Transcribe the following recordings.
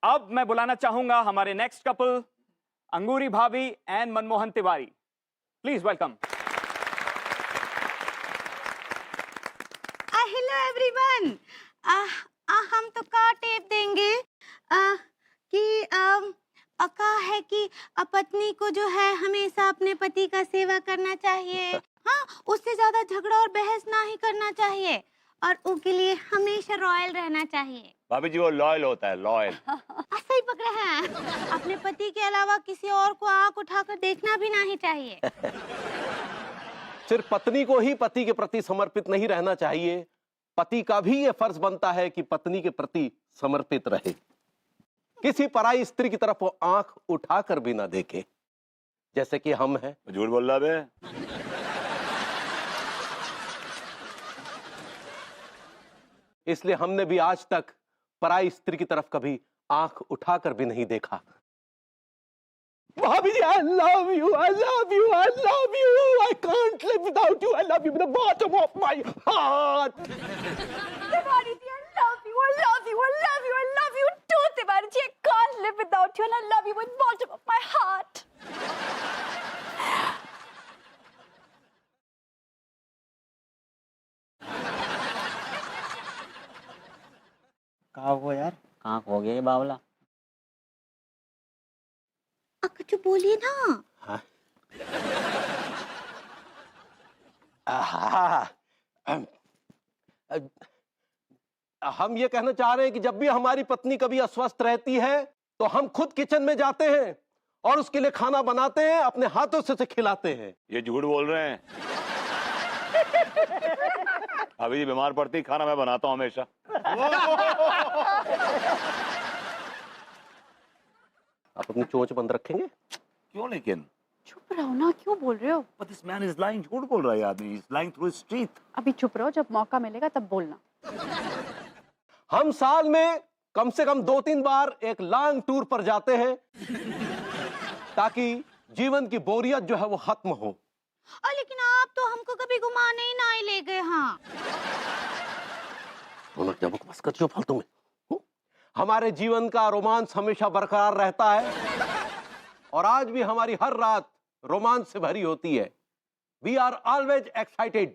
अब मैं बुलाना चाहूंगा हमारे नेक्स्ट कपल अंगूरी भाभी and Manmohan Tiwari. Please welcome. Hello everyone. हम तो का टेप देंगे कि का है कि पत्नी को जो है हमेशा अपने पति का सेवा करना चाहिए। हाँ, उससे ज्यादा झगड़ा और बहस ना ही करना चाहिए और उसके लिए हमेशा रॉयल रहना चाहिए। भाभी जी वो लॉयल होता है, लॉयल। सही पकड़े हैं। अपने पति के अलावा किसी और को आंख उठाकर देखना भी नहीं चाहिए। सिर्फ पत्नी को ही पति के प्रति समर्पित नहीं रहना चाहिए, पति का भी यह फर्ज बनता है कि पत्नी के प्रति समर्पित रहे। किसी पराई स्त्री की तरफ वो आंख उठाकर भी ना देखे, जैसे कि हम हैं। झूठ बोल रहा बे। इसलिए हमने भी आज तक पराई स्त्री की तरफ कभी आंख उठाकर भी नहीं देखा। भाभी जी, I love you, I love you, I love you. I can't live without you. I love you with the bottom of my heart. Tiwari ji, I love you, I love you, I love you, I love you too, Tiwari ji. I can't live without you and I love you with bottom of my heart. कहाँ हो यार, कहाँ खो गया ये बावला? कुछ बोलिए ना। हाँ? आहा, हम ये कहना चाह रहे हैं कि जब भी हमारी पत्नी कभी अस्वस्थ रहती है तो हम खुद किचन में जाते हैं और उसके लिए खाना बनाते हैं, अपने हाथों से उसे खिलाते हैं। ये झूठ बोल रहे हैं। भाभी जी बीमार पड़ती खाना मैं बनाता हूँ हमेशा। आप अपनी चोंच बंद रखेंगे? क्यों लेकिन? चुप रहो ना, क्यों बोल रहे हो? But this man is lying, झूठ बोल रहा है आदमी। He's lying through his teeth. अभी चुप रहो, जब मौका मिलेगा तब बोलना। हम साल में कम से कम 2-3 बार एक लॉन्ग टूर पर जाते हैं ताकि जीवन की बोरियत जो है वो खत्म हो। लेकिन आप तो हमको कभी घुमाने ही ना ले गए। हाँ, बस कर जो फालतू में। हमारे जीवन का रोमांस हमेशा बरकरार रहता है और आज भी हमारी हर रात रोमांस से भरी होती है। We are always excited.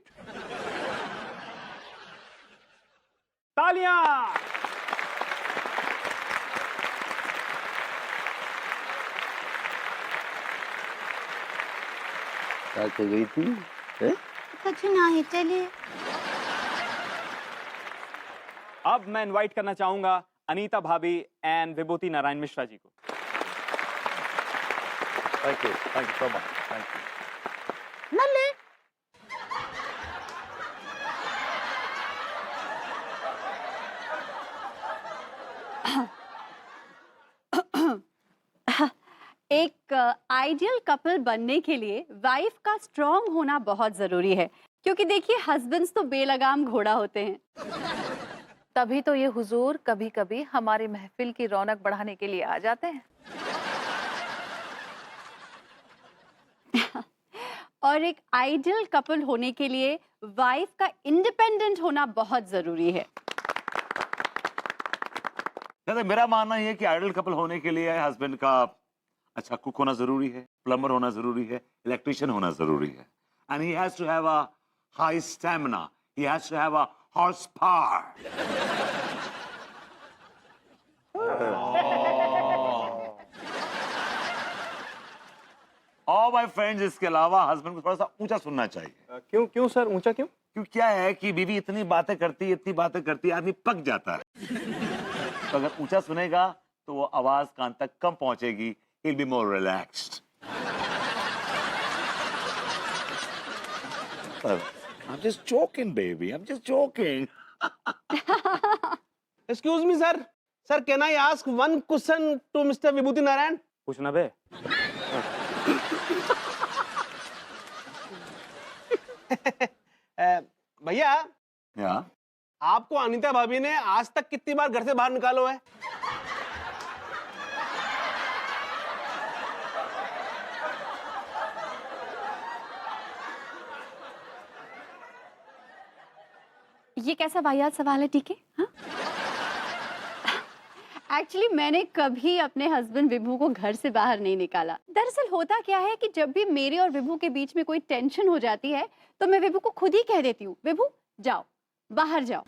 तालियां। क्या कह गई थी? कुछ नहीं, चलिए। अब मैं इनवाइट करना चाहूंगा अनीता भाभी एंड विभूति नारायण मिश्रा जी को। Thank you so much. Thank you. नल्ले। एक आइडियल कपल बनने के लिए वाइफ का स्ट्रांग होना बहुत जरूरी है, क्योंकि देखिए हस्बैंड्स तो बेलगाम घोड़ा होते हैं। तभी तो ये हुजूर कभी कभी हमारी महफिल की रौनक बढ़ाने के लिए आ जाते हैं। और एक आइडियल कपल होने के लिए वाइफ का इंडिपेंडेंट होना बहुत जरूरी है। मेरा मानना ये है कि आइडल कपल होने के लिए हस्बैंड का अच्छा कुक होना जरूरी है, प्लम्बर होना जरूरी है, इलेक्ट्रिशियन होना जरूरी है। And he has to have a high stamina, he has to have a horse power. और माय फ्रेंड्स, इसके अलावा हस्बैंड को थोड़ा सा ऊंचा सुनना चाहिए। क्यों सर, ऊंचा क्यों? क्यों क्या है कि बीवी इतनी बातें करती है, आदमी पक जाता है। तो अगर ऊंचा सुनेगा तो वो आवाज कान तक कम पहुंचेगी। He'll be more relaxed. I'm just joking, baby. I'm just joking. Excuse me, sir. Sir, can I ask one question to Mr. Vibhuti Narayan? कुछ ना बे। भैया, Yeah. आपको अनीता भाभी ने आज तक कितनी बार घर से बाहर निकालो है? ये कैसा वाहियात सवाल है, ठीक है? हाँ? एक्चुअली मैंने कभी अपने हस्बैंड विभू को घर से बाहर नहीं निकाला। दरअसल होता क्या है कि जब भी मेरे और विभू के बीच में कोई टेंशन हो जाती है तो मैं विभू को खुद ही कह देती हूँ, विभू जाओ, बाहर जाओ।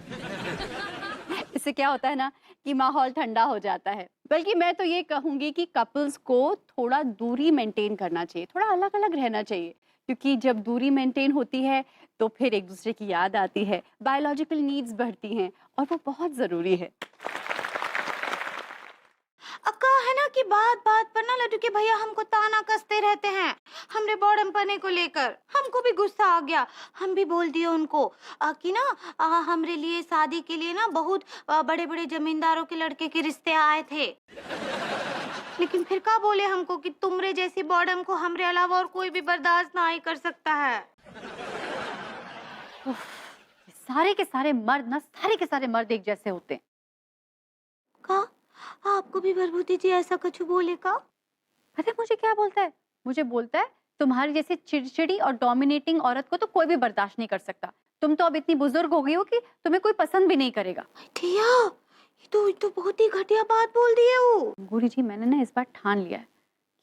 इससे क्या होता है ना कि माहौल ठंडा हो जाता है। बल्कि मैं तो ये कहूंगी कि कपल्स को थोड़ा दूरी मेंटेन करना चाहिए, थोड़ा अलग अलग रहना चाहिए, क्योंकि जब दूरी मेंटेन होती है तो फिर एक दूसरे की याद आती है, बायोलॉजिकल नीड्स बढ़ती हैं और वो बहुत जरूरी है। अक्का है ना कि बात बात पर ना लड्डू के भैया हमको ताना कसते रहते हैं हमरे बॉर्डम पने को लेकर। हमको भी गुस्सा आ गया, हम भी बोल दिए उनको कि ना हमरे लिए शादी के लिए ना बहुत बड़े बड़े जमींदारों के लड़के के रिश्ते आए थे। लेकिन फिर क्या बोले हमको कि तुमरे जैसी बॉर्डम को हमरे अलावा और कोई भी बर्दाश्त ना ही कर सकता है। सारे के सारे मर्द ना, सारे के सारे मर्द एक जैसे होते हैं। का आपको भी विभूति जी ऐसा कुछ बोले का? पता है मुझे क्या बोलता है? मुझे बोलता है तुम्हारी जैसे चिड़चिड़ी और डोमिनेटिंग औरत को तो कोई भी बर्दाश्त नहीं कर सकता। तुम तो अब इतनी बुजुर्ग हो गई हो कि तुम्हें कोई पसंद भी नहीं करेगा। ठिया, ये तो बहुत ही घटिया बात बोल दी है वो। गुरु जी, मैंने ना इस बार ठान लिया है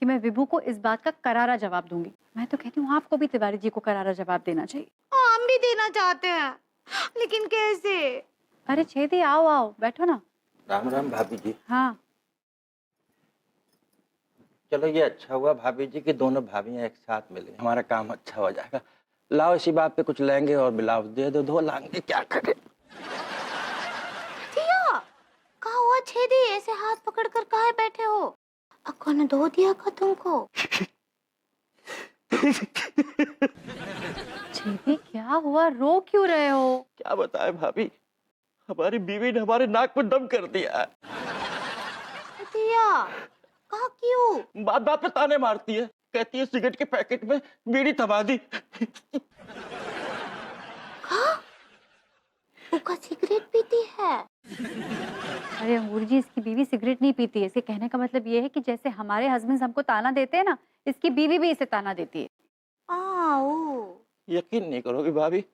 कि मैं विभू को इस बात का करारा जवाब दूंगी। मैं तो कहती हूँ आपको भी तिवारी जी को करारा जवाब देना चाहिए। हम भी देना चाहते हैं, लेकिन कैसे? अरे छेदी, आओ आओ, बैठो ना। राम राम भाभी जी। हाँ, चलो ये अच्छा हुआ भाभी जी कि दोनों भाभियां एक साथ मिले, हमारा काम अच्छा हो जाएगा। लाओ इसी बात पे कुछ लहंगे और ब्लाउज दे दो, धो लाएंगे, क्या करें। ठिया, कहाँ हुआ छेदी? ऐसे हाथ पकड़ कर काहे बैठे हो? अक्का ने धो दिया का तुमको? छेदी क्या हुआ, रो क्यों रहे हो? क्या बताए भाभी, हमारी बीवी ने हमारे नाक पे दम कर दिया है। ठिया, कहाँ क्यों? बात बात पे ताने मारती है, कहती है सिगरेट के पैकेट में बीड़ी थमा दी। उसका सिगरेट पीती है? अरे अंगूर जी, इसकी बीवी सिगरेट नहीं पीती है। इसके कहने का मतलब ये है कि जैसे हमारे हस्बैंड हमको ताना देते हैं ना, इसकी बीवी भी इसे ताना देती है। यकीन नहीं करोगी भाभी,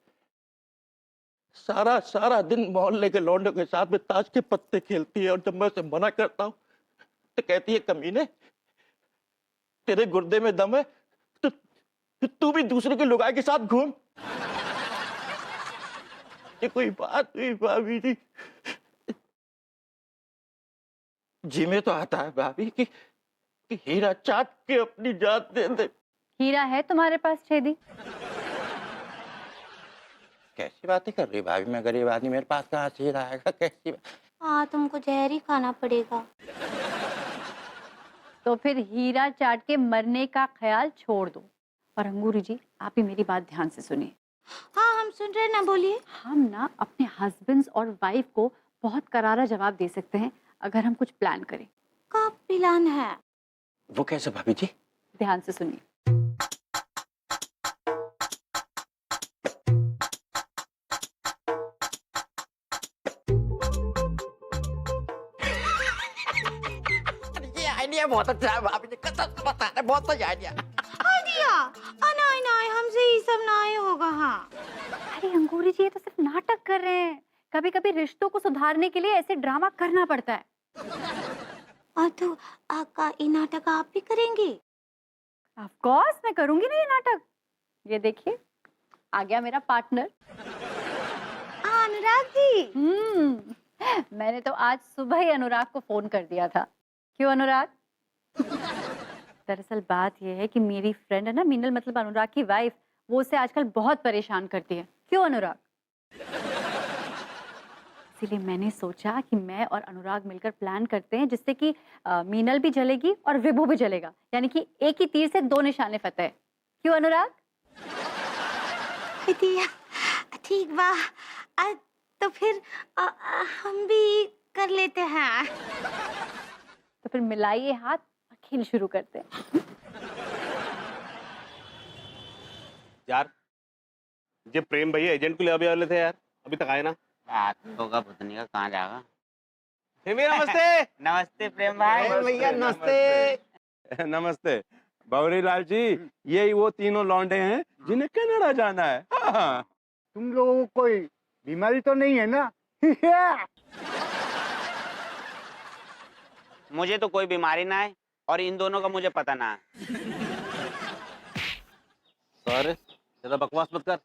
सारा दिन मोहल्ले के लौंडों के साथ में ताश के पत्ते खेलती है, और जब मैं उसे मना करता हूँ तो कहती है कमीने, तेरे गुर्दे में दम है तो तू भी दूसरे के लुगाई के साथ घूम। ये कोई बात हुई भाभी जी? जी में तो आता है भाभी कि हीरा चाट के अपनी जान दे दे। हीरा है तुम्हारे पास छेदी? कैसी बातें कर रही भाभी, मैं गरीब आदमी, मेरे पास कहाँ से हीरा आएगा? कैसी बात? हाँ, तुमको जहर ही खाना पड़ेगा। तो फिर हीरा चाट के मरने का ख्याल छोड़ दो। और अंगूरी जी, आप भी मेरी बात ध्यान से सुनिए। हाँ, हम सुन रहे ना, बोलिए। हम ना अपने हस्बैंड्स और वाइफ को बहुत करारा जवाब दे सकते हैं अगर हम कुछ प्लान करें। का प्लान है? वो कैसे भाभी जी? ध्यान से सुनिए। ये आइडिया बहुत अच्छा है भाभी जी, कसम से बता रहे, बहुत सही आइडिया। नहीं, हमसे ये सब ना ही होगा। हाँ, अरे अंगूरी जी, ये तो सिर्फ नाटक कर रहे हैं। कभी कभी रिश्तों को सुधारने के लिए ऐसे ड्रामा करना पड़ता है। और तो आका ये नाटक आप भी करेंगे? ऑफ कोर्स मैं करूंगी ना ये नाटक। ये देखिए, आ गया मेरा पार्टनर। अनुराग जी। मैंने तो आज सुबह ही अनुराग को फोन कर दिया था। क्यों अनुराग? दरअसल बात यह है कि मेरी फ्रेंड है ना मीनल, मतलब अनुराग की वाइफ, वो उसे आजकल बहुत परेशान करती है। क्यों अनुराग? इसीलिए मैंने सोचा कि मैं और अनुराग मिलकर प्लान करते हैं जिससे कि मीनल भी जलेगी और विभू भी जलेगा, यानी कि एक ही तीर से दो निशाने फतेह। क्यों अनुराग? ठीक बा। तो फिर हम भी कर लेते हैं। तो फिर मिलाइए हाथ और खेल शुरू करते हैं। यार, ये प्रेम भैया एजेंट को ले अभी वाले थे यार, अभी तक आए ना। रात होगा भुतनी का, कहाँ जाएगा। भैया नमस्ते। नमस्ते प्रेम भाई। भैया नमस्ते। नमस्ते बावरीलाल जी, यही वो तीनों लौंडे हैं जिन्हें कनाडा जाना है। हाँ। तुम लोगों को कोई बीमारी तो नहीं है ना? मुझे तो कोई बीमारी ना है और इन दोनों का मुझे पता ना है। अरे ज्यादा बकवास मत कर,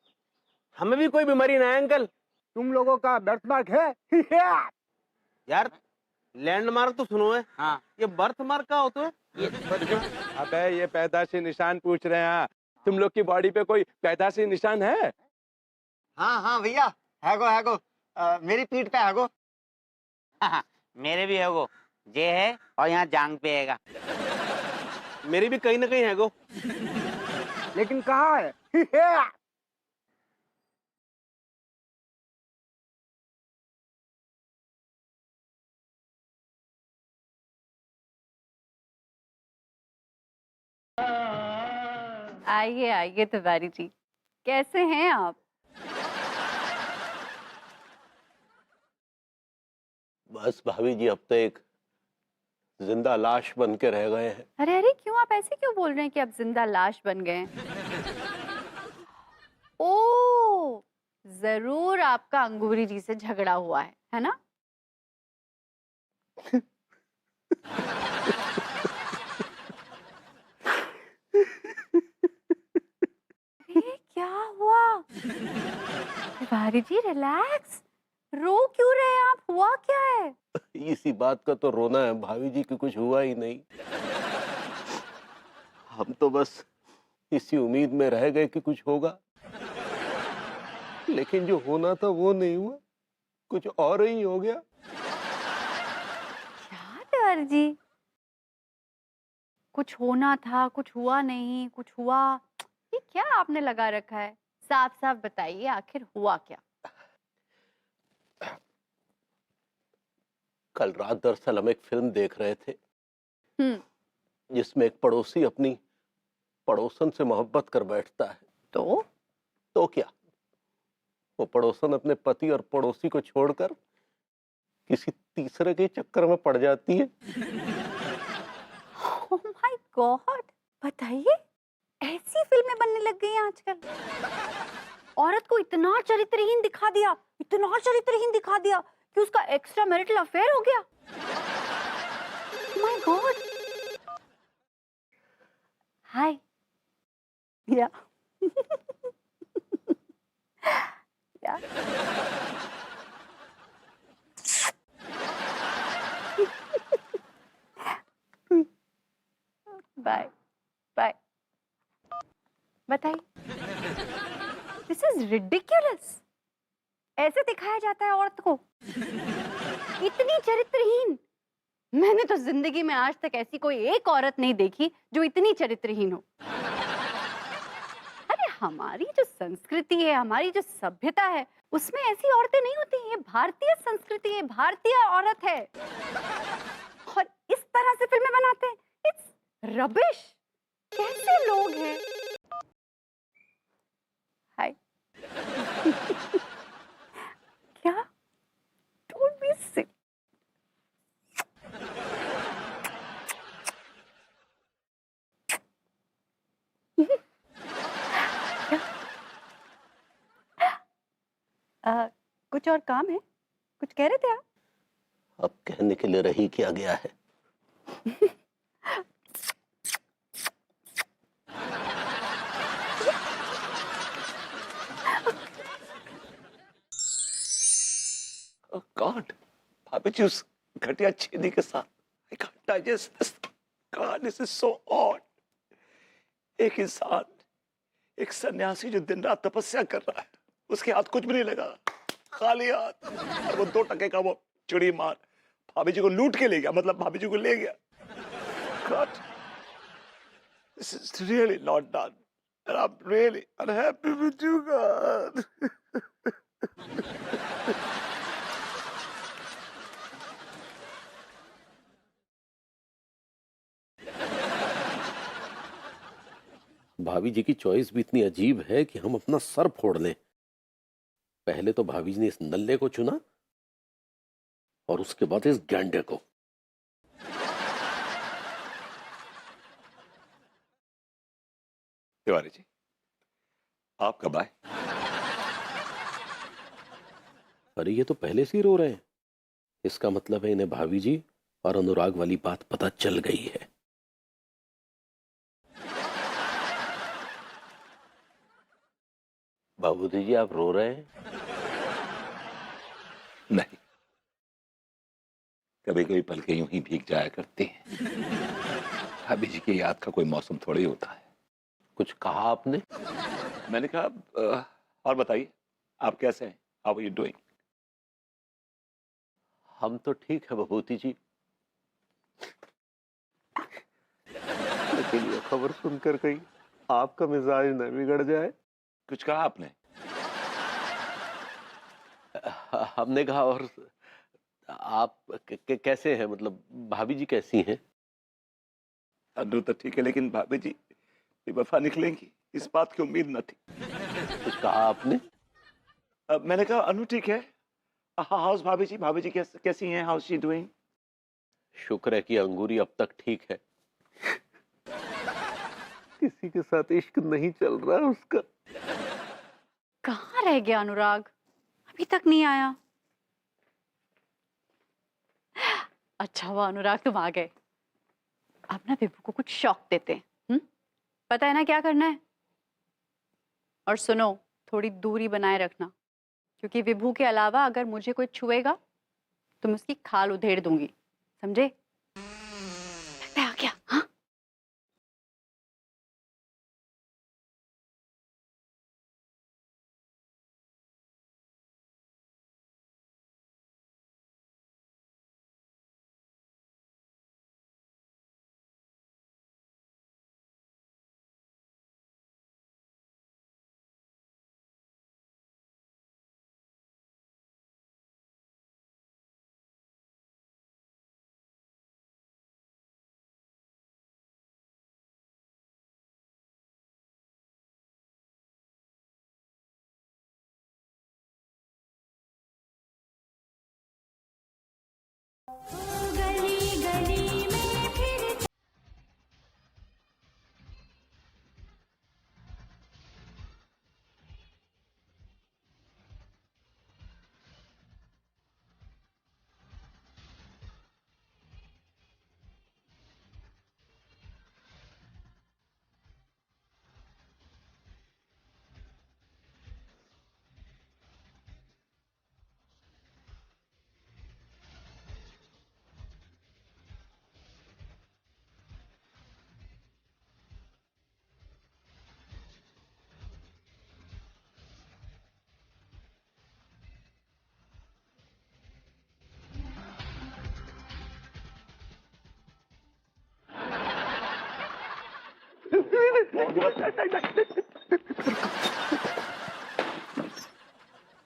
हमें भी कोई बीमारी ना है अंकल। तुम लोगों का बर्थमार्क है? यार लैंडमार्क तो सुनो है, हाँ ये बर्थ मार्क का होता है? अबे ये पैदाशी निशान पूछ रहे हैं। तुम लोग की बॉडी पे कोई पैदाशी निशान है? हाँ हाँ भैया, हैगो मेरी पीठ पे हैगो। हाँ, मेरे भी है वो, ये है और यहाँ जांग पे हैगा। मेरी भी कहीं ना कहीं है गो। लेकिन कहाँ है? आइए आइए तिवारी जी, कैसे हैं आप? बस भाभी जी, अब तो एक जिंदा लाश बन के रह गए हैं। अरे अरे, क्यों आप ऐसे क्यों बोल रहे हैं कि आप जिंदा लाश बन गए हैं? ओ, जरूर आपका अंगूरी जी से झगड़ा हुआ है ना? ये क्या हुआ? तिवारी जी रिलैक्स, रो क्यों रहे हैं आप? हुआ क्या है? इसी बात का तो रोना है भाभी जी कि कुछ हुआ ही नहीं। हम तो बस इसी उम्मीद में रह गए कि कुछ होगा, लेकिन जो होना था वो नहीं हुआ, कुछ और ही हो गया। क्या तिवारी जी? कुछ होना था, कुछ हुआ नहीं, कुछ हुआ, ये क्या आपने लगा रखा है? साफ साफ बताइए, आखिर हुआ क्या? कल रात दरअसल हम एक फिल्म देख रहे थे जिसमें एक पड़ोसी अपनी पड़ोसन से मोहब्बत कर बैठता है। तो क्या, वो पड़ोसन अपने पति और पड़ोसी को छोड़कर किसी तीसरे के चक्कर में पड़ जाती है। ओह माय गॉड, बताइए, ऐसी फिल्में बनने लग गई हैं आजकल। औरत को इतना चरित्रहीन दिखा दिया, इतना चरित्रहीन दिखा दिया कि उसका एक्स्ट्रा मैरिटल अफेयर हो गया। My God. हाय या या बाय बाय। बताइए, दिस इज रिडिक्युलस। ऐसे दिखाया जाता है औरत को? इतनी चरित्रहीन? मैंने तो जिंदगी में आज तक ऐसी कोई एक औरत नहीं देखी जो इतनी चरित्रहीन हो। अरे हमारी जो संस्कृति है, हमारी जो सभ्यता है, उसमें ऐसी औरतें नहीं होती। ये भारतीय संस्कृति है, भारतीय औरत है, और इस तरह से फिल्में बनाते हैं। It's rubbish. कैसे लोग हैं? हाय क्या? डोंट बी सिक। कुछ और काम है? कुछ कह रहे थे आप? अब कहने के लिए रही क्या गया है। Oh God, भाभी जी उस घटिया छेदी के साथ I can't digest this. God, this is so odd. एक इंसान, एक सन्यासी जो दिन रात तपस्या कर रहा है, उसके हाथ कुछ भी नहीं लगा, खाली हाथ, और वो 2 टके का वो चिड़ी मार भाभी जी को लूट के ले गया, मतलब भाभी जी को ले गया। God, this is really not done, and I'm really unhappy with you, God. भाभी जी की चॉइस भी इतनी अजीब है कि हम अपना सर फोड़ लें। पहले तो भाभी जी ने इस नल्ले को चुना और उसके बाद इस गैंडे को। तिवारी जी, आप कब आए? अरे ये तो पहले से ही रो रहे हैं। इसका मतलब है इन्हें भाभी जी और अनुराग वाली बात पता चल गई है। बाबूजी जी, आप रो रहे हैं? नहीं, कभी कभी पलकें यूं ही भीग जाया करती हैं। भाभी जी की याद का कोई मौसम थोड़ी होता है। कुछ कहा आपने? मैंने कहा और बताइए, आप कैसे हैं? How are you doing? हम तो ठीक है बबूती जी, लेकिन ये खबर सुनकर कहीं आपका मिजाज न बिगड़ जाए। कुछ कहा आपने? हमने कहा और आप कैसे हैं, मतलब भाभी जी कैसी हैं? अनु तो ठीक है, लेकिन भाभी जी बेवफा निकलेंगी, इस बात की उम्मीद न थी। कुछ कहा आपने? मैंने कहा अनु ठीक है। हाउस भाभी जी? भाभी जी कैसी हैं? How she doing? शुक्र है कि अंगूरी अब तक ठीक है। किसी के साथ इश्क नहीं चल रहा है उसका। कहाँ रह गया अनुराग? अभी तक नहीं आया। अच्छा हुआ अनुराग तुम आ गए। अब ना विभू को कुछ शौक देते हैं। पता है ना क्या करना है? और सुनो, थोड़ी दूरी बनाए रखना, क्योंकि विभू के अलावा अगर मुझे कोई छुएगा तो मैं उसकी खाल उधेड़ दूंगी, समझे? लगता है आ गया। हाँ,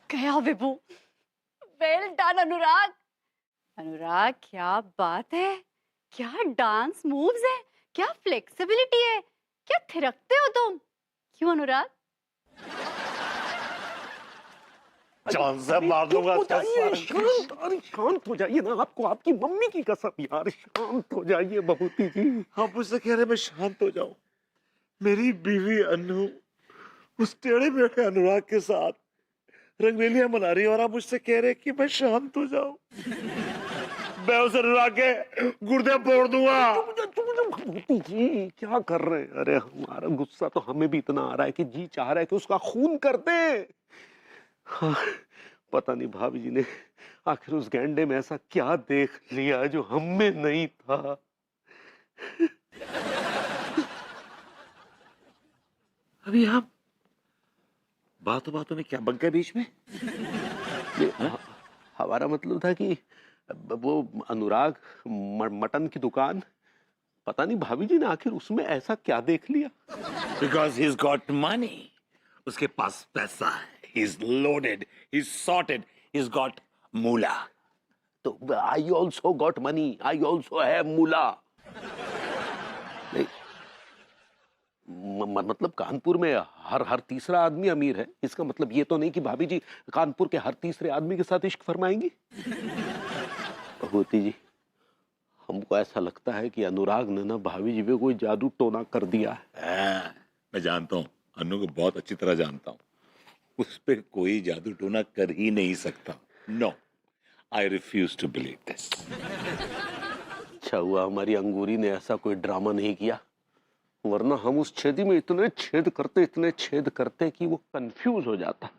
गया विभू। वेल डन अनुराग। अनुराग क्या बात है, क्या डांस मूव्स है, क्या फ्लेक्सिबिलिटी है, क्या थिरकते हो तुम। क्यों अनुराग? जान से मार दूंगा। शांत हो जाइए ना, आपको आपकी मम्मी की कसम यार, शांत हो जाइए बबूती जी। आप मुझसे कह रहे मैं शांत हो जाऊं? मेरी बीवी अनु उस टेढ़े मेढ़े अनुराग के साथ रंगरेलियां मना रही है और आप मुझसे कह रहे कि मैं शांत हो जाऊं? मैं उस अनुराग के गुर्दे फोड़ दूंगा। बबूती जी क्या कर रहे हैं? अरे हमारा गुस्सा तो हमें भी इतना आ रहा है कि जी चाह रहा है कि उसका खून कर दे। हाँ, पता नहीं भाभी जी ने आखिर उस गैंडे में ऐसा क्या देख लिया जो हम में नहीं था। अभी आप बातों बातों में क्या बन गए बीच में? हमारा मतलब था कि वो अनुराग मटन की दुकान, पता नहीं भाभी जी ने आखिर उसमें ऐसा क्या देख लिया। Because he's got money. उसके पास पैसा है। He's loaded. He's sorted. He's got moolah. तो I also got money. I also have मूला। नहीं, मतलब कानपुर में हर तीसरा आदमी अमीर है, इसका मतलब ये तो नहीं कि भाभी जी कानपुर के हर तीसरे आदमी के साथ इश्क फरमाएंगी। भगवती जी, हमको ऐसा लगता है कि अनुराग ने ना भाभी जी पे कोई जादू टोना कर दिया है। मैं जानता हूँ, अनु को बहुत अच्छी तरह जानता हूँ। उस पे कोई जादू टोना कर ही नहीं सकता। No, I refuse to believe this. अच्छा हुआ हमारी अंगूरी ने ऐसा कोई ड्रामा नहीं किया, वरना हम उस छेदी में इतने छेद करते कि वो कंफ्यूज हो जाता।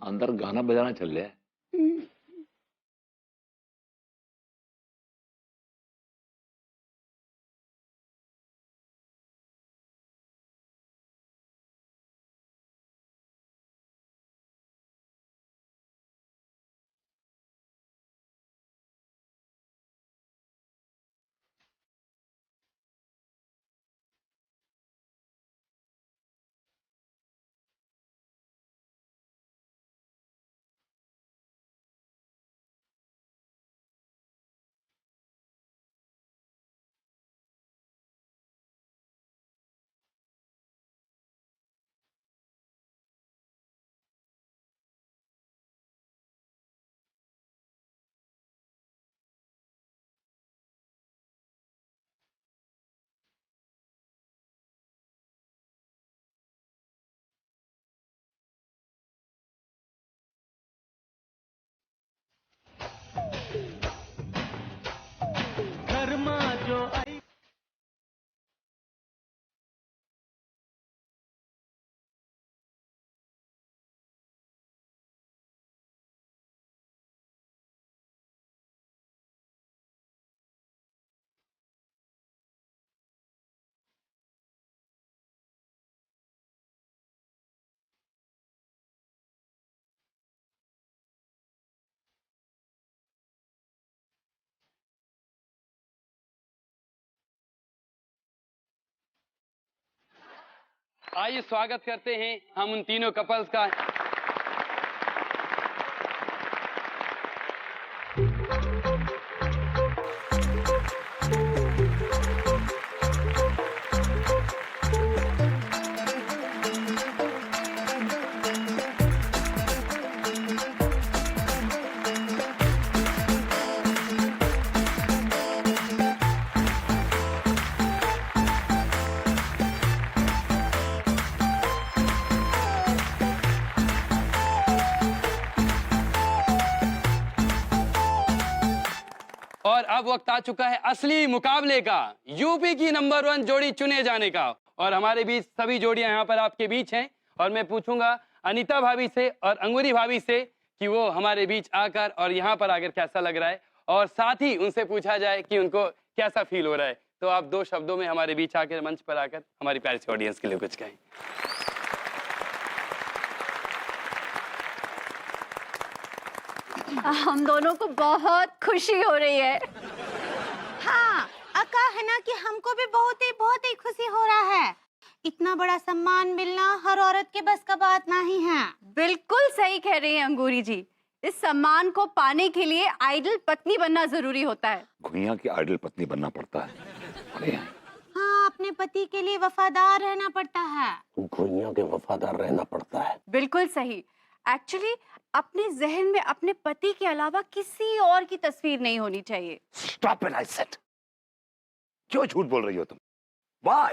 अंदर गाना बजाना चल रहा है। आइए स्वागत करते हैं हम उन तीनों कपल्स का। और अब वक्त आ चुका है असली मुकाबले का, यूपी की नंबर 1 जोड़ी चुने जाने का। और हमारे बीच सभी जोड़ियां यहाँ पर आपके बीच हैं और मैं पूछूंगा अनीता भाभी से और अंगूरी भाभी से कि वो हमारे बीच आकर और यहाँ पर आकर कैसा लग रहा है, और साथ ही उनसे पूछा जाए कि उनको कैसा फील हो रहा है। तो आप 2 शब्दों में हमारे बीच आकर, मंच पर आकर हमारी प्यारी सी ऑडियंस के लिए कुछ कहें। हम दोनों को बहुत खुशी हो रही है। हाँ अका है ना कि हमको भी बहुत ही खुशी हो रहा है। इतना बड़ा सम्मान मिलना हर औरत के बस का बात नहीं है। बिल्कुल सही कह रही हैं अंगूरी जी। इस सम्मान को पाने के लिए आइडल पत्नी बनना जरूरी होता है। घुइयां की आइडल पत्नी बनना पड़ता है। हाँ अपने पति के लिए वफादार रहना पड़ता है। घुइयां के वफादार रहना पड़ता है। बिल्कुल सही। एक्चुअली अपने जहन में अपने पति के अलावा किसी और की तस्वीर नहीं होनी चाहिए। Stop it, I said. क्यों झूठ बोल रही हो तुम? Why?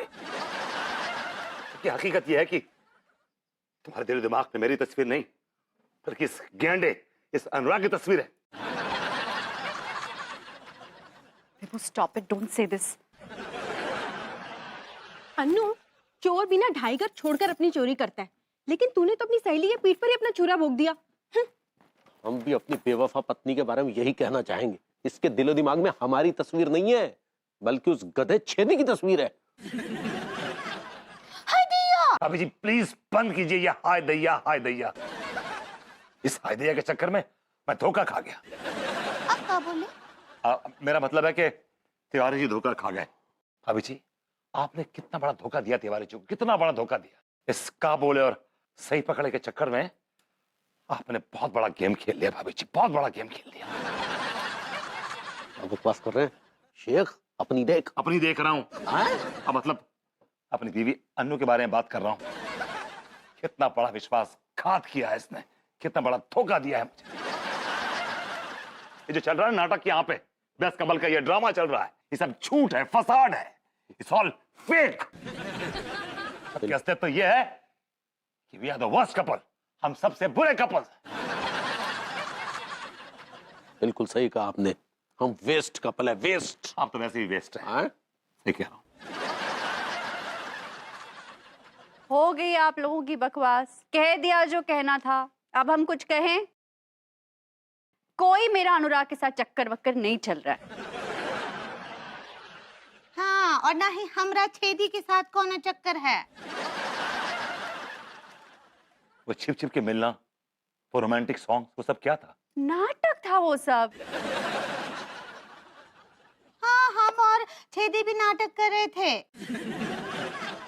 कि हकीकत यह है कि तुम्हारे दिल दिमाग में मेरी तस्वीर नहीं, बल्कि इस गेंडे, इस अनुराग की तस्वीर है। Stop it, don't say this. Annu, चोर बिना ढाई घर छोड़कर अपनी चोरी करता है, लेकिन तूने तो अपनी सहेली के पीठ पर ही अपना छुरा भोंक दिया। हम भी अपनी बेवफा पत्नी के बारे में यही कहना चाहेंगे। इसके दिलो दिमाग में हमारी तस्वीर नहीं है, बल्कि उस गधे छेदी की तस्वीर है। हाय दैया! भाभी जी प्लीज बंद कीजिए ये हाय दैया हाय दैया। इस हाय दैया के चक्कर में मैं धोखा खा गया। अब क्या बोले? मेरा मतलब है कि तिवारी जी धोखा खा गए। भाभी जी आपने कितना बड़ा धोखा दिया तिवारी जी को, कितना बड़ा धोखा दिया। इस का बोले और सही पकड़े के चक्कर में आपने बहुत बड़ा गेम खेल लिया भाभी जी, बहुत बड़ा गेम खेल लिया। अब बकवास कर रहे हैं शेख, अपनी देख रहा हूं। मतलब अपनी बीवी अन्नू के बारे में बात कर रहा हूं। कितना बड़ा विश्वासघात किया है इसने, कितना बड़ा धोखा दिया है मुझे। ये जो चल रहा है नाटक यहाँ पे, बेस कमल का ये ड्रामा चल रहा है, ये सब झूठ है, फसाड है, इट्स ऑल फेक। सबकी असलियत तो ये है कि we are the worst couple, हम सबसे बुरे कपल। बिल्कुल सही कहा आपने, हम वेस्ट कपल है, वेस्ट। आप तो वैसे ही वेस्ट है। हाँ? ठीक है। हो गई आप लोगों की बकवास, कह दिया जो कहना था। अब हम कुछ कहें? कोई मेरा अनुराग के साथ चक्कर वक्कर नहीं चल रहा है। हाँ, और ना ही हमरा छेदी के साथ कौन चक्कर है। वो छिप छिप के मिलना, वो रोमांटिक सॉन्ग, वो सब क्या था? नाटक था वो सब। हाँ, हम और छेदी भी नाटक कर रहे थे।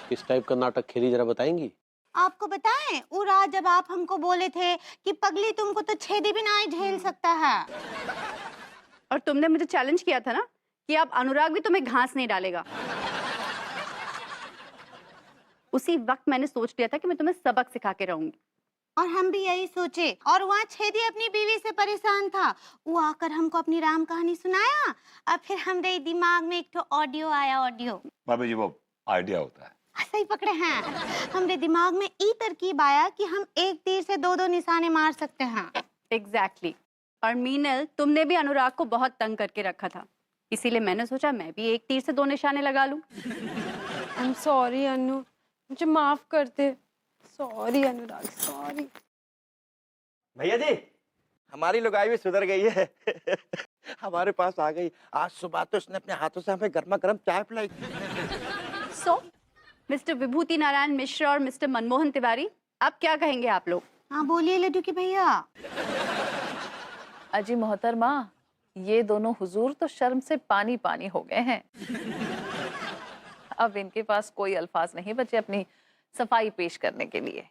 किस टाइप का नाटक खेली, जरा बताएंगी? आपको बताएं, वो रात जब आप हमको बोले थे कि पगली तुमको तो छेदी भी ना ही झेल सकता है। और तुमने मुझे चैलेंज किया था ना कि अब अनुराग भी तुम्हें घास नहीं डालेगा। उसी वक्त मैंने सोच लिया था कि मैं तुम्हें सबक सिखा के रहूंगी। और हम भी यही सोचे, और वहाँ छेदी अपनी बीवी से परेशान था। वो आकर हमको अपनी राम कहानी सुनाया, और फिर हमारे दिमाग में एक तो ऑडियो आया। ऑडियो भाभी जी, वो आइडिया होता है। सही पकड़े हैं। हमारे दिमाग में ई तरकीब आया कि हम एक तीर से दो दो निशाने मार सकते हैं। एग्जैक्टली। और मीनल, तुमने भी अनुराग को बहुत तंग करके रखा था, इसीलिए मैंने सोचा मैं भी एक तीर से दो निशाने लगा लूं। आई एम सॉरी अनु, मुझे माफ कर दे। सॉरी अनुराग, सॉरी। भैया जी, हमारी लुगाई भी सुधर गई है। हमारे पास आ गई। आज सुबह तो उसने अपने हाथों से हमें गर्मा गर्म चाय पिलाई। सो मिस्टर विभूति नारायण मिश्रा और मिस्टर मनमोहन तिवारी, अब क्या कहेंगे आप लोग? हाँ बोलिए लड्डू की भैया। अजी मोहतरमा, ये दोनों हुजूर तो शर्म से पानी पानी हो गए हैं। अब इनके पास कोई अल्फाज नहीं बचे अपनी सफाई पेश करने के लिए।